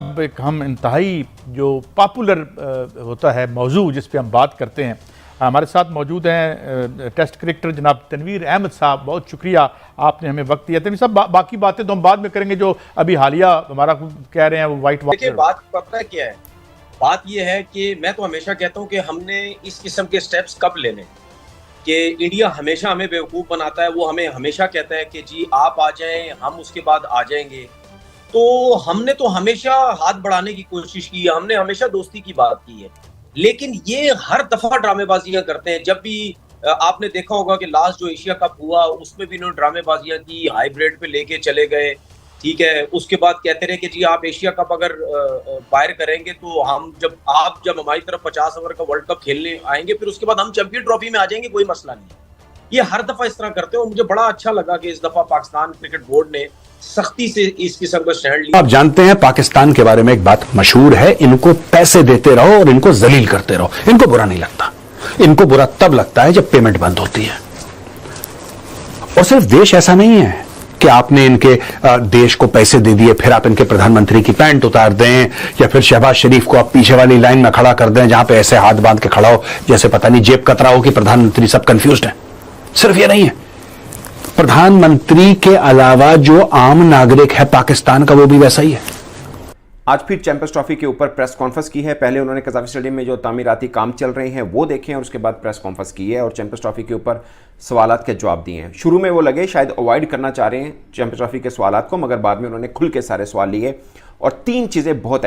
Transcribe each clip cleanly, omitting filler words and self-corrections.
अब एक हम इंतहाई जो पॉपुलर होता है मौजू जिस पे हम बात करते हैं, हमारे साथ मौजूद हैं टेस्ट क्रिकेटर जनाब तनवीर अहमद साहब। बहुत शुक्रिया आपने हमें वक्त दिया। तनवीर साहब, बाकी बातें तो हम बाद में करेंगे। जो अभी हालिया हमारा कह रहे हैं वो वाइट देखिए, बात पता क्या है, बात ये है कि मैं तो हमेशा कहता हूँ कि हमने इस किस्म के स्टेप्स कब लेने, कि इंडिया हमेशा हमें बेवकूफ़ बनाता है। वो हमें हमेशा कहता है कि जी आप आ जाएं, हम उसके बाद आ जाएंगे। तो हमने तो हमेशा हाथ बढ़ाने की कोशिश की है, हमने हमेशा दोस्ती की बात की है, लेकिन ये हर दफा ड्रामेबाजियां करते हैं। जब भी आपने देखा होगा कि लास्ट जो एशिया कप हुआ उसमें भी इन्होंने ड्रामेबाजियां की, हाइब्रिड पे लेके चले गए, ठीक है। उसके बाद कहते रहे कि जी आप एशिया कप अगर बाहर करेंगे तो हम जब हमारी तरफ 50 ओवर का वर्ल्ड कप खेलने आएंगे, फिर उसके बाद हम चैंपियन ट्रॉफी में आ जाएंगे, कोई मसला नहीं। ये हर दफा इस तरह करते हो। मुझे बड़ा अच्छा लगा कि इस दफा पाकिस्तान क्रिकेट बोर्ड ने सख्ती से इस किस्म का स्टैंड लिया। आप जानते हैं पाकिस्तान के बारे में एक बात मशहूर है, इनको पैसे देते रहो और इनको जलील करते रहो, इनको बुरा नहीं लगता। इनको बुरा तब लगता है जब पेमेंट बंद होती है। और सिर्फ देश ऐसा नहीं है कि आपने इनके देश को पैसे दे दिए फिर आप इनके प्रधानमंत्री की पैंट उतार दें, या फिर शहबाज शरीफ को आप पीछे वाली लाइन में खड़ा कर दें जहां पे ऐसे हाथ बांध के खड़ा हो जैसे पता नहीं जेब कतरा हो कि प्रधानमंत्री। सब कंफ्यूज्ड है। सिर्फ ये नहीं है, प्रधानमंत्री के अलावा जो आम नागरिक है पाकिस्तान का वो भी वैसा ही है। आज फिर चैंपियंस ट्रॉफी के ऊपर प्रेस कॉन्फ्रेंस की है। पहले उन्होंने कज़ाफ़ी स्टेडियम में जो तामीराती काम चल रहे हैं वो देखे और उसके बाद प्रेस कॉन्फ्रेंस की है और चैंपियंस ट्रॉफी के ऊपर सवालात के जवाब दिए हैं। शुरू में वो लगे शायद अवॉइड करना चाह रहे हैं चैंपियंस ट्रॉफी के सवालात को, मगर बाद में उन्होंने खुल के सारे सवाल लिए। और तीन चीज़ें बहुत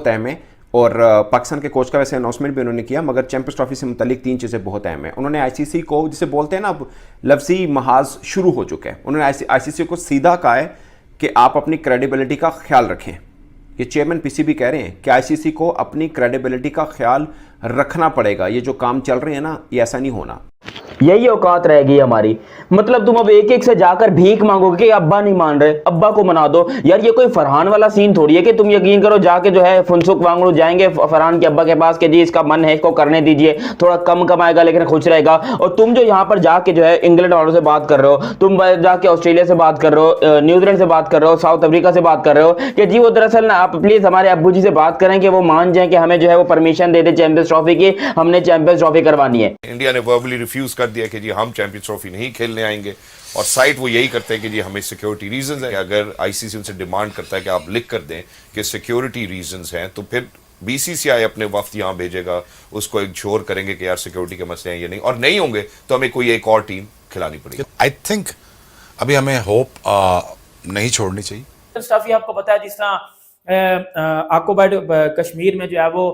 अहम है और पाकिस्तान के कोच का वैसे अनाउंसमेंट भी उन्होंने किया, मगर चैंपियंस ट्रॉफी से मुतालिक तीन चीज़ें बहुत अहम है। उन्होंने आईसीसी को, जिसे बोलते हैं ना अब लफ्जी महाज शुरू हो चुका है, उन्होंने आईसीसी को सीधा कहा है कि आप अपनी क्रेडिबिलिटी का ख्याल रखें। ये चेयरमैन पीसीबी कह रहे हैं कि आईसीसी को अपनी क्रेडिबिलिटी का ख्याल रखना पड़ेगा। ये जो काम चल रहे हैं ना, ये ऐसा नहीं होना। यही औकात रहेगी हमारी। मतलब तुम अब एक एक से जाकर भीख मांगोगे कि अब्बा नहीं मान रहे, अब्बा को मना दो। यार ये कोई फरहान वाला सीन थोड़ी है कि तुम यकीन करो जाके जो है फुनसुक वांगड़ू जाएंगे फरहान के अब्बा के पास कि जी इसका मन है, इसको करने दीजिए, थोड़ा कम कमाएगा लेकिन खुश रहेगा। और तुम जो यहाँ पर जाके जो है इंग्लैंड वालों से बात कर रहे हो, तुम जाके ऑस्ट्रेलिया से बात कर रहे हो, न्यूजीलैंड से बात कर रहे हो, साउथ अफ्रीका से बात कर रहे हो कि जी वो दरअसल ना आप प्लीज हमारे अब्बू जी से बात करें कि वो मान जाए कि हमें जो है वो परमिशन दे दे चैंपियंस ट्रॉफी की, हमने चैंपियंस ट्रॉफी करवानी है। इंडिया ने वर्बली रिफ्यूज कर दिया कि जी हम चैंपियंस ट्रॉफी नहीं खेलने आएंगे, और साइड वो यही करते हैं कि जी हमें सिक्योरिटी रीजंस हैं। अगर आईसीसी उनसे डिमांड करता है कि आप लिख कर दें कि सिक्योरिटी रीजंस हैं, तो फिर बीसीसीआई अपने वफ्द यहाँ भेजेगा, उसको एक जोर करेंगे कि यार सिक्योरिटी के मसले हैं ये नहीं, और नहीं होंगे तो हमें कोई एक और टीम खिलानी पड़ेगी। आई थिंक अभी हमें होप नहीं छोड़नी चाहिए। स्टफ आपको पता है, जिस तरह आकोबाइड कश्मीर में जो है वो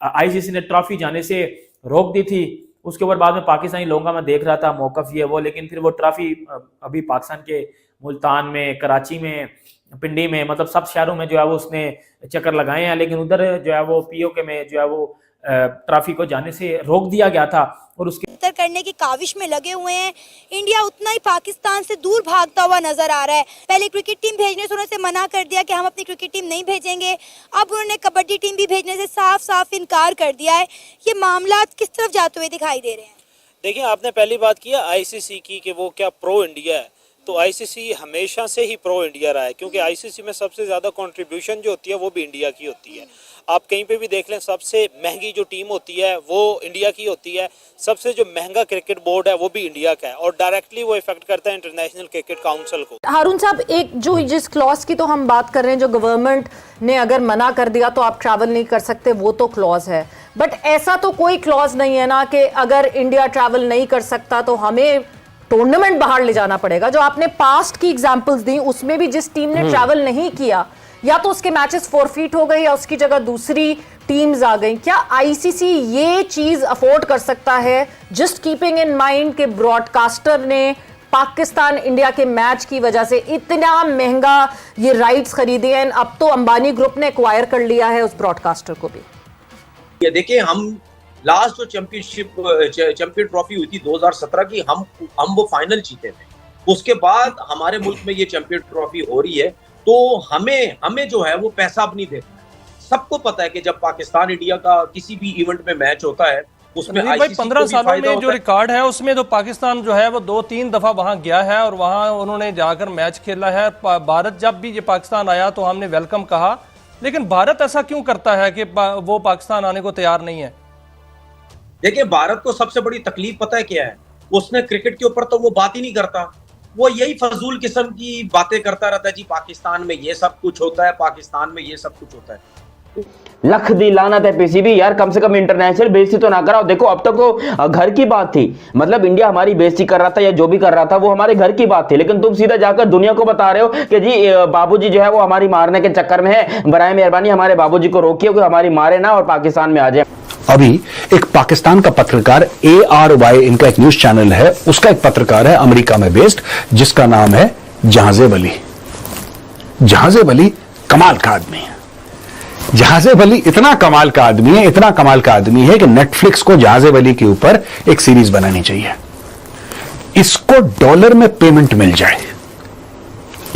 आईसीसी ने ट्रॉफी जाने से रोक दी थी, उसके ऊपर बाद में पाकिस्तानी लोगों का मैं देख रहा था मौकफ ये वो, लेकिन फिर वो ट्रॉफी अभी पाकिस्तान के मुल्तान में, कराची में, पिंडी में, मतलब सब शहरों में जो है वो उसने चक्कर लगाए हैं, लेकिन उधर जो है वो पीओके में जो है वो ट्रॉफी को जाने से रोक दिया गया था और उसके करने की काविश में लगे हुए हैं। इंडिया उतना ही पाकिस्तान से दूर भागता हुआ नजर आ रहा है। पहले क्रिकेट टीम भेजने से उन्होंने मना कर दिया कि हम अपनी क्रिकेट टीम नहीं भेजेंगे, अब उन्होंने कबड्डी टीम भी भेजने से साफ साफ इनकार कर दिया है। ये मामला किस तरफ जाते हुए दिखाई दे रहे हैं? देखिए, आपने पहली बात किया आईसीसी की कि वो क्या प्रो इंडिया है, तो आईसीसी हमेशा से ही प्रो इंडिया रहा है, क्योंकि आईसीसी में सबसे ज़्यादा कंट्रीब्यूशन जो होती है वो भी इंडिया की होती है। आप कहीं पे भी देख लें, सबसे महंगी जो टीम होती है वो इंडिया की होती है, सबसे जो महंगा क्रिकेट बोर्ड है वो भी इंडिया का है, और डायरेक्टली वो इफेक्ट करता है इंटरनेशनल क्रिकेट काउंसिल को। हारून साहब, एक जो जिस क्लॉज की तो हम बात कर रहे हैं, जो गवर्नमेंट ने अगर मना कर दिया तो आप ट्रैवल नहीं कर सकते, वो तो क्लॉज है, बट ऐसा तो कोई क्लॉज नहीं है ना कि अगर इंडिया ट्रैवल नहीं कर सकता तो हमें टूर्नामेंट बाहर ले जाना पड़ेगा। जो आपने पास्ट की एग्जांपल्स दी उसमें भी जिस टीम ने ट्रैवल नहीं किया, या तो उसके मैचेस फॉरफीट हो गए या उसकी जगह दूसरी टीम्स आ गई। क्या आईसीसी ये चीज अफोर्ड कर सकता है, जस्ट कीपिंग इन माइंड कि ब्रॉडकास्टर ने पाकिस्तान इंडिया के मैच की वजह से इतना महंगा ये राइट्स खरीदे हैं, अब तो अंबानी ग्रुप ने एक्वायर कर लिया है उस ब्रॉडकास्टर को भी। ये देखिए, हम लास्ट जो चैंपियन ट्रॉफी हुई थी 2017 की, हम वो फाइनल जीते थे। उसके बाद हमारे मुल्क में ये चैंपियन ट्रॉफी हो रही है, तो हमें जो है वो पैसा अब नहीं देखना है। सबको पता है कि जब पाकिस्तान इंडिया का किसी भी इवेंट में मैच होता है उसमें भाई ICC 15 को भी सालों फायदा में जो होता है। रिकॉर्ड है उसमें तो पाकिस्तान जो है वो 2-3 दफा वहां गया है और वहां उन्होंने जाकर मैच खेला है। भारत जब भी ये पाकिस्तान आया तो हमने वेलकम कहा, लेकिन भारत ऐसा क्यों करता है कि वो पाकिस्तान आने को तैयार नहीं है? देखिए, भारत को सबसे बड़ी तकलीफ पता है क्या है? उसने क्रिकेट के ऊपर तो वो बात ही नहीं करता, वो यही फजूल किस्म की बातें करता रहता है। जी पाकिस्तान में ये सब कुछ होता है, पाकिस्तान में ये सब कुछ होता है। लख दी लानत है पीसीबी यार, कम से कम इंटरनेशनल बेइज्जती तो ना कराओ। देखो अब तक तो घर की बात थी, मतलब इंडिया हमारी बेइज्जती कर रहा था या जो भी कर रहा था वो हमारे घर की बात थी, लेकिन तुम सीधा जाकर दुनिया को बता रहे हो कि जी बाबूजी जो है वो हमारी मारने के चक्कर में है, बराए मेहरबानी हमारे बाबूजी को रोकिए कि हमारी मारे ना और पाकिस्तान में आ जाए। अभी एक पाकिस्तान का पत्रकार ARY, इनका एक न्यूज चैनल है, उसका एक पत्रकार है अमेरिका में बेस्ड, जिसका नाम है जहाजेब अली। जहाजेब अली कमाल का आदमी है। जहाजेब अली इतना कमाल का आदमी है, इतना कमाल का आदमी है कि नेटफ्लिक्स को जहाजेब अली के ऊपर एक सीरीज बनानी चाहिए। इसको डॉलर में पेमेंट मिल जाए,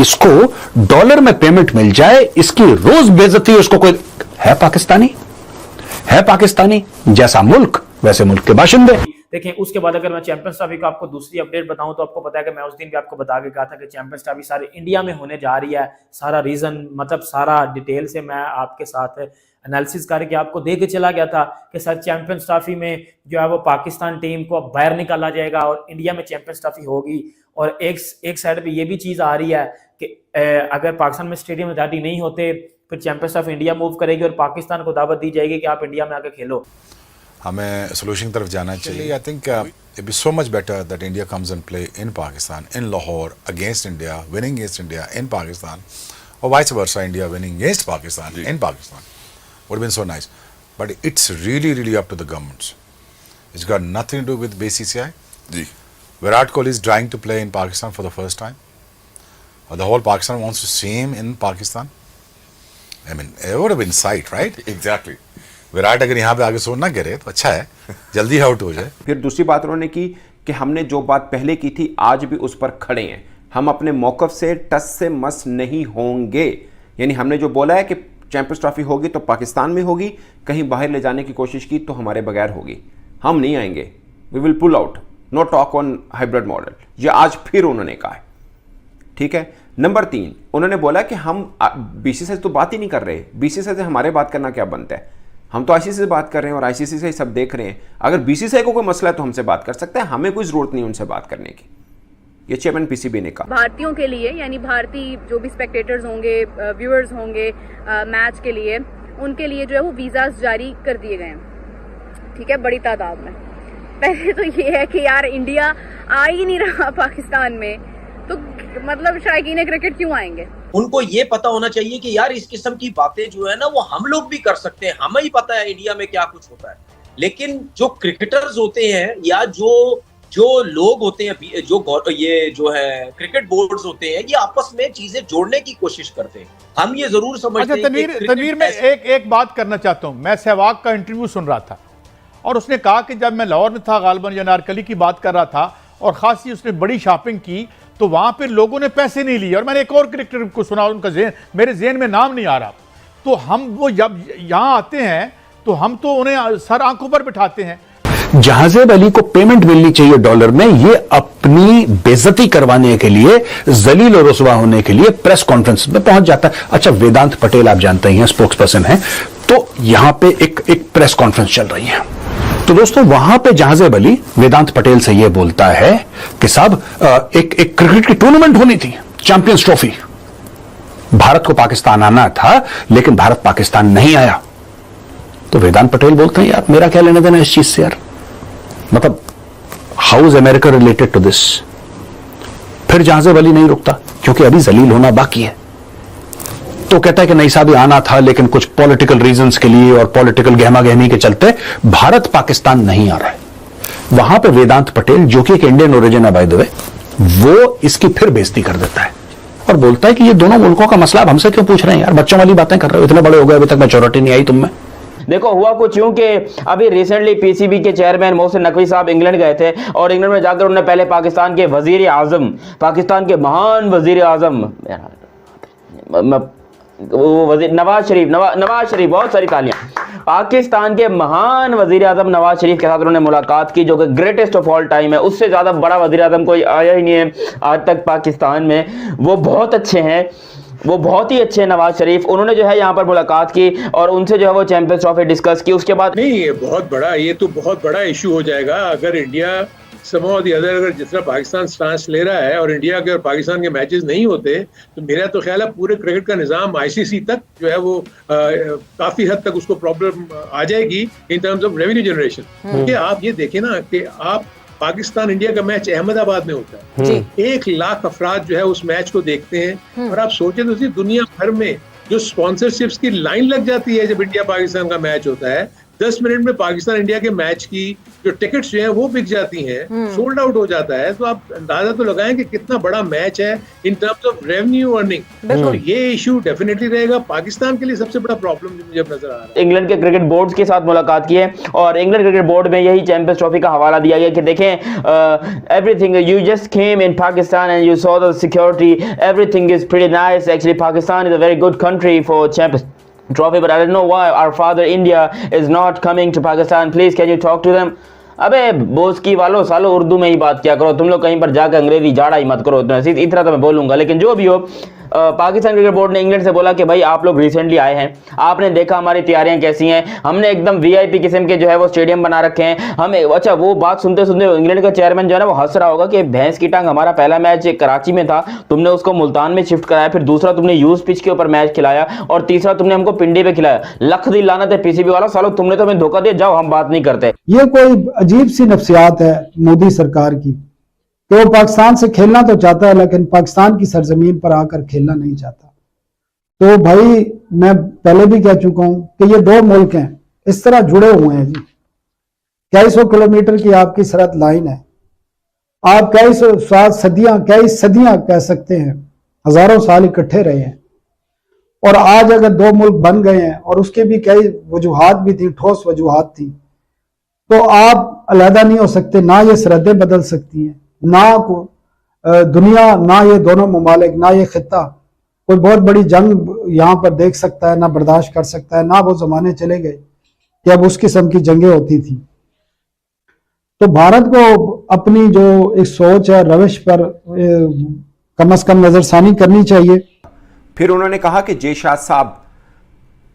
इसको डॉलर में पेमेंट मिल जाए, इसकी रोज बेइज्जती उसको कोई है पाकिस्तानी जैसा मुल्क वैसे मुल्क के बाशिंदे। देखें, उसके बाद अगर मैं चैंपियंस ट्रॉफी को आपको दूसरी अपडेट बताऊं तो आपको पता है कि मैं उस दिन भी आपको बता के कहा था कि चैंपियंस ट्रॉफी सारे इंडिया में होने जा रही है। सारा रीजन मतलब सारा डिटेल से मैं आपके साथ एनालिसिस करके आपको दे के चला गया था कि सर चैंपियंस ट्रॉफी में जो है वो पाकिस्तान टीम को बाहर निकाला जाएगा और इंडिया में चैंपियंस ट्रॉफी होगी। और एक साइड पे ये भी चीज आ रही है कि अगर पाकिस्तान में स्टेडियम आजादी नहीं होते फिर चैंपियंस ट्रॉफी इंडिया मूव करेगी और पाकिस्तान को दावत दी जाएगी कि आप इंडिया में आकर खेलो। हमें सोल्यूशन की तरफ जाना चाहिए। I think it be so much better that India comes and play in Pakistan, in Lahore against India, winning against India in Pakistan, और vice versa India winning against Pakistan in Pakistan would have been so nice. But it's really up to the governments. It's got nothing to do with BCCI. Virat Kohli is trying to play in Pakistan for the first time. The whole Pakistan wants to see him in Pakistan. I mean, it would have been sight, right? Exactly. Virat अगर यहाँ पे आगे सोच ना करे तो अच्छा है, जल्दी आउट हो जाए। फिर दूसरी बात उन्होंने की कि हमने जो बात पहले की थी आज भी उस पर खड़े हैं, हम अपने मौकफ से टस से मस नहीं होंगे। यानी हमने जो बोला है कि चैंपियंस ट्रॉफी होगी तो पाकिस्तान में होगी, कहीं बाहर ले जाने की कोशिश की तो हमारे बगैर होगी, हम नहीं आएंगे, we will pull out, no talk on hybrid model. ये आज फिर उन्होंने कहा है, ठीक है। नंबर 3 उन्होंने बोला कि हम BCCI से तो बात ही नहीं कर रहे, BCCI से हमारे बात करना क्या बनता है, हम तो ICC से बात कर रहे हैं और ICC से ही सब देख रहे हैं। अगर BCCI को कोई मसला है तो हमसे बात कर सकते हैं, हमें कोई जरूरत नहीं उनसे बात करने की। ये चेयरमैन PCB ने कहा। भारतीयों के लिए यानी भारतीय जो भी स्पेक्टेटर्स होंगे, व्यूअर्स होंगे मैच के लिए, उनके लिए जो है वो वीज़ास जारी कर दिए गए हैं, ठीक है, बड़ी तादाद में। पहले तो ये है कि यार इंडिया आ ही नहीं रहा पाकिस्तान में, तो मतलब शायकीन क्रिकेट क्यों आएंगे? उनको ये पता होना चाहिए कि यार इस किस्म की बातें जो है ना वो हम लोग भी कर सकते हैं, हमें ही पता है इंडिया में क्या कुछ होता है। लेकिन जो क्रिकेटर्स होते हैं या जो लोग होते हैं, ये जो है क्रिकेट बोर्ड्स होते हैं, ये आपस में चीजें जोड़ने की कोशिश करते हैं। हम ये जरूर समझते हैं। तनवीर मैं एक बात करना चाहता हूं। मैं सहवाग का इंटरव्यू सुन रहा था और उसने कहा कि जब मैं लाहौर में था, गालिबन या नारकली की बात कर रहा था और खासी उसने बड़ी शॉपिंग की तो वहां पर लोगों ने पैसे नहीं लिए। और मैंने एक और क्रिकेटर को सुना, उनका मेरे ज़हन में नाम नहीं आ रहा, तो हम वो जब यहाँ आते हैं तो हम तो उन्हें सर आंखों पर बिठाते हैं। जहाजेब अली को पेमेंट मिलनी चाहिए डॉलर में, ये अपनी बेइज्जती करवाने के लिए, जलील और रुसवा होने के लिए प्रेस कॉन्फ्रेंस में पहुंच जाता है। अच्छा, वेदांत पटेल आप जानते हैं स्पोक्स पर्सन है, तो यहां पे एक प्रेस कॉन्फ्रेंस चल रही है। तो दोस्तों वहां पे जहाजेब अली वेदांत पटेल से यह बोलता है कि साहब एक क्रिकेट की टूर्नामेंट होनी थी, चैंपियंस ट्रॉफी, भारत को पाकिस्तान आना था लेकिन भारत पाकिस्तान नहीं आया। तो वेदांत पटेल बोलते हैं यार मेरा क्या लेना देना इस चीज से यार, मतलब how is America related to this. फिर जहाजेब अली नहीं रुकता क्योंकि अभी जलील होना बाकी है, तो कहता है कि नहीं साहब आना था लेकिन कुछ पॉलिटिकल रीजंस के लिए और पॉलिटिकल गहमा गहमी के चलते भारत पाकिस्तान नहीं आ रहा है। वहां पे वेदांत पटेल जो कि एक इंडियन ओरिजिन है बाय द वे, वो इसकी फिर बेइज्जती कर देता है और बोलता है कि ये दोनों मुल्कों का मसला आप हमसे क्यों पूछ रहे हैं यार, बच्चों वाली बातें कर रहे हो, इतने बड़े हो गए अभी तक मैच्योरिटी नहीं आई तुम में। देखो हुआ कुछ यूं कि अभी रिसेंटली PCB के चेयरमैन मोहसिन नकवी साहब इंग्लैंड गए थे और इंग्लैंड में जाकर उन्होंने पहले पाकिस्तान के वजीर आजम, पाकिस्तान के महान वजीर आजम वो वजीर नवाज शरीफ, बहुत सारी तालियां, पाकिस्तान के महान वजीर आजम नवाज शरीफ के साथ उन्होंने मुलाकात की, जो कि ग्रेटेस्ट ऑफ ऑल टाइम है। उससे ज्यादा बड़ा वजीर आजम कोई आया ही नहीं है आज तक पाकिस्तान में। वो बहुत अच्छे हैं, वो बहुत ही अच्छे हैं नवाज शरीफ। उन्होंने जो है यहाँ पर मुलाकात की और उनसे जो है वो चैंपियंस ट्रॉफी डिस्कस की। उसके बाद नहीं, ये बहुत बड़ा इशू हो जाएगा अगर इंडिया समहाउ द अदर, अगर जिस तरह पाकिस्तान स्टांस ले रहा है और इंडिया के और पाकिस्तान के मैचेस नहीं होते, तो मेरा तो ख्याल है पूरे क्रिकेट का निजाम आईसीसी तक जो है वो काफी हद तक उसको प्रॉब्लम आ जाएगी in terms of revenue generation. क्योंकि आप ये देखें ना कि आप पाकिस्तान इंडिया का मैच अहमदाबाद में होता है, 1 लाख अफराद जो है उस मैच को देखते हैं, और आप सोचे तो दुनिया भर में जो स्पॉन्सरशिप्स की लाइन लग जाती है जब इंडिया पाकिस्तान का मैच होता है, 10 मिनट में पाकिस्तान इंडिया के मैच की जो टिकट्स जो हैं वो बिक जाती हैं, सोल्ड आउट हो जाता है। तो आप अंदाजा तो लगाएं कि कितना बड़ा मैच है in terms of revenue earning. तो ये इशू डेफिनेटली रहेगा पाकिस्तान के लिए सबसे बड़ा प्रॉब्लम मुझे नजर आ रहा है। इंग्लैंड के क्रिकेट बोर्ड के साथ मुलाकात की है और इंग्लैंड क्रिकेट बोर्ड में यही चैंपियंस ट्रॉफी का हवाला दिया गया कि देखें everything you just came in Pakistan and you saw the security, everything is pretty nice. Actually Pakistan is a very good country for champions trophy, but I don't know why our father India is not coming to Pakistan. Please can you talk to them? अबे बोस की वालों सालों उर्दू में ही बात किया करो, तुम लोग कहीं पर जाकर अंग्रेजी झाड़ा ही मत करो। इतना तो मैं बोलूंगा, लेकिन जो भी हो पाकिस्तान क्रिकेट बोर्ड ने इंग्लैंड से बोला कि भाई आप लोग रिसेंटली आए हैं, आपने देखा हमारी तैयारियां कैसी हैं, हमने एकदम वीआईपी किस्म के जो है वो स्टेडियम बना रखे हैं हमें। अच्छा, वो बात सुनते सुनते इंग्लैंड का चेयरमैन जो है ना वो हंस रहा होगा कि भैंस की टांग, हमारा पहला मैच कराची में था, तुमने उसको मुल्तान में शिफ्ट कराया, फिर दूसरा तुमने यूज पिच के ऊपर मैच खिलाया और तीसरा तुमने हमको पिंडी पे खिलाया। लख दी लानत है पीसीबी वाला, सालों तुमने तो हमें धोखा दिया, जाओ हम बात नहीं करते। ये कोई अजीब सी नफ्सियात है मोदी सरकार की, तो वो पाकिस्तान से खेलना तो चाहता है लेकिन पाकिस्तान की सरजमीन पर आकर खेलना नहीं चाहता। तो भाई मैं पहले भी कह चुका हूं कि ये 2 मुल्क हैं, इस तरह जुड़े हुए हैं जी। 250 किलोमीटर की आपकी सरहद लाइन है, आप कई सदियां कह सकते हैं, हजारों साल इकट्ठे रहे हैं, और आज अगर 2 मुल्क बन गए हैं और उसके भी कई वजूहात भी थी, ठोस वजूहात थी, तो आप अलहदा नहीं हो सकते। ना ये सरहदें बदल सकती हैं, ना दुनिया, ना ये दोनों ममालिक, ना ये खित्ता कोई बहुत बड़ी जंग यहाँ पर देख सकता है, ना बर्दाश्त कर सकता है। ना वो जमाने चले गए कि अब उस किस्म की जंगें होती थी। तो भारत को अपनी जो एक सोच है, रविश पर कम से कम नजरसानी करनी चाहिए। फिर उन्होंने कहा कि जे शाह साहब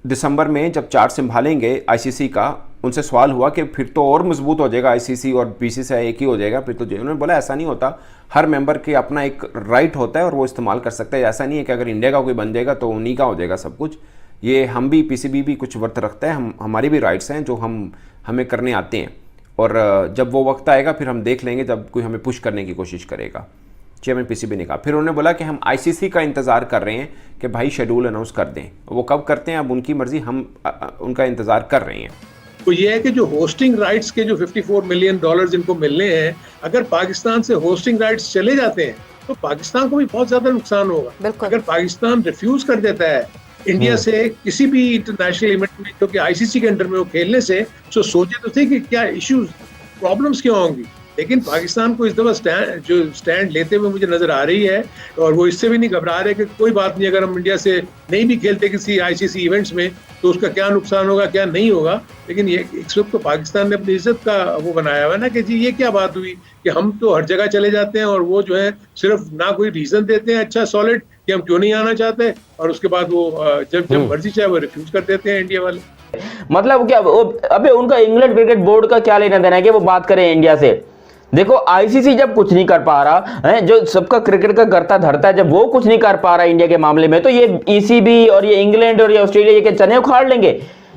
दिसंबर में जब चार्ज संभालेंगे आईसीसी का, उनसे सवाल हुआ कि फिर तो और मजबूत हो जाएगा आईसीसी और बीसीसीआई एक ही हो जाएगा फिर तो। उन्होंने बोला ऐसा नहीं होता, हर मेंबर के अपना एक राइट होता है और वो इस्तेमाल कर सकता है। ऐसा नहीं है कि अगर इंडिया का कोई बन जाएगा तो उन्हीं का हो जाएगा सब कुछ। ये हम भी, पीसीबी भी कुछ वर्त रखता है, हमारी भी राइट्स हैं जो हमें करने आते हैं, और जब वो वक्त आएगा फिर हम देख लेंगे जब कोई हमें पुश करने की कोशिश करेगा। चेयरमैन पीसीबी ने कहा। फिर उन्होंने बोला कि हम आईसीसी का इंतज़ार कर रहे हैं कि भाई शेड्यूल अनाउंस कर दें, वो कब करते हैं अब उनकी मर्जी, हम उनका इंतज़ार कर रहे हैं। तो ये है कि जो होस्टिंग राइट्स के जो $54 मिलियन इनको मिलने हैं, अगर पाकिस्तान से होस्टिंग राइट्स चले जाते हैं तो पाकिस्तान को भी बहुत ज्यादा नुकसान होगा। अगर पाकिस्तान रिफ्यूज कर देता है इंडिया से किसी भी इंटरनेशनल इवेंट में जो कि आईसीसी के अंडर में वो खेलने से, तो सोचे तो थे कि क्या इश्यूज, प्रॉब्लम्स क्या होंगी। लेकिन पाकिस्तान को इस दफा स्टैंड लेते हुए मुझे नजर आ रही है, और वो इससे भी नहीं घबरा रहे कि कोई बात नहीं, अगर हम इंडिया से नहीं भी खेलते किसी आईसीसी इवेंट्स में तो उसका क्या नुकसान होगा, क्या नहीं होगा। लेकिन ये इस वक्त तो पाकिस्तान ने अपनी इज्जत का वो बनाया हुआ है ना कि जी ये क्या बात हुई कि हम तो हर जगह चले जाते हैं, और वो जो है सिर्फ ना कोई रीजन देते हैं अच्छा सॉलिड कि हम क्यों नहीं आना चाहते, और उसके बाद वो जब मर्जी चाहे वो रिफ्यूज कर देते हैं इंडिया वाले। मतलब क्या, अबे उनका इंग्लैंड क्रिकेट बोर्ड का क्या लेना देना है कि वो बात करें इंडिया से। देखो आईसीसी जब कुछ नहीं कर पा रहा है, जो सबका क्रिकेट का करता धरता है, जब वो कुछ नहीं कर पा रहा इंडिया के मामले में, तो ये ईसीबी और ये इंग्लैंड और ये ऑस्ट्रेलिया, ये क्या चने उखाड़ लेंगे,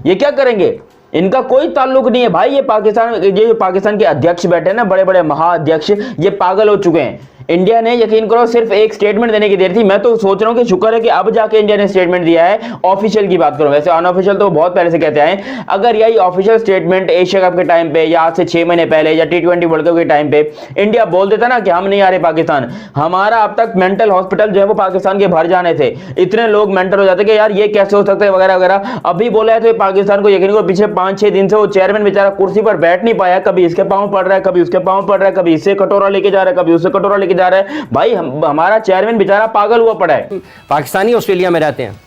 ये क्या करेंगे? इनका कोई ताल्लुक नहीं है भाई। ये पाकिस्तान के अध्यक्ष बैठे हैं ना, बड़े बड़े महाअध्यक्ष, ये पागल हो चुके हैं। इंडिया ने यकीन करो सिर्फ एक स्टेटमेंट देने की देर थी। मैं तो सोच रहा हूं कि शुक्र है कि अब जाके इंडिया ने स्टेटमेंट दिया है। ऑफिशियल की बात करूं, वैसे अनऑफिशियल तो बहुत पहले से कहते आए। अगर यही ऑफिशियल स्टेटमेंट एशिया कप के टाइम पे या आज से 6 महीने पहले या T20 वर्ल्ड कप के टाइम पे इंडिया बोल देता ना कि हम नहीं आ रहे पाकिस्तान, हमारा अब तक मेंटल हॉस्पिटल जो है वो पाकिस्तान के भर जाने थे। इतने लोग मेंटल हो जाते कि यार ये कैसे हो सकता है वगैरह वगैरह। अभी बोला है तो पाकिस्तान को यकीन करो पिछले 5-6 दिन से वो चेयरमैन बेचारा कुर्सी पर बैठ नहीं पाया, कभी इसके पांव पड़ रहा है, कभी उसके पांव पड़ रहा है, कभी इससे कटोरा लेके जा रहा है, कभी उससे कटोरा लेके जा रहा है। भाई हमारा चेयरमैन बेचारा पागल हुआ पड़ा है। पाकिस्तानी ऑस्ट्रेलिया में रहते हैं,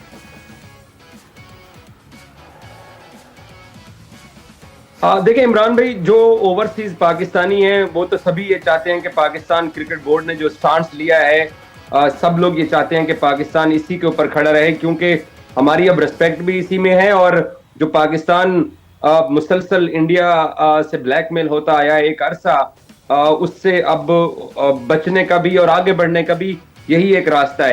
देखिए इमरान भाई, जो ओवरसीज पाकिस्तानी हैं वो तो सभी ये चाहते हैं कि पाकिस्तान क्रिकेट बोर्ड ने जो स्टांस लिया है, सब लोग ये चाहते हैं कि पाकिस्तान इसी के ऊपर खड़ा रहे, क्योंकि हमारी अब रिस्पेक्ट भी इसी में है। और जो पाकिस्तान मुसलसल इंडिया से ब्लैकमेल होता आया एक अरसा, उससे अब बचने का भी और आगे बढ़ने का भी यही एक रास्ता है।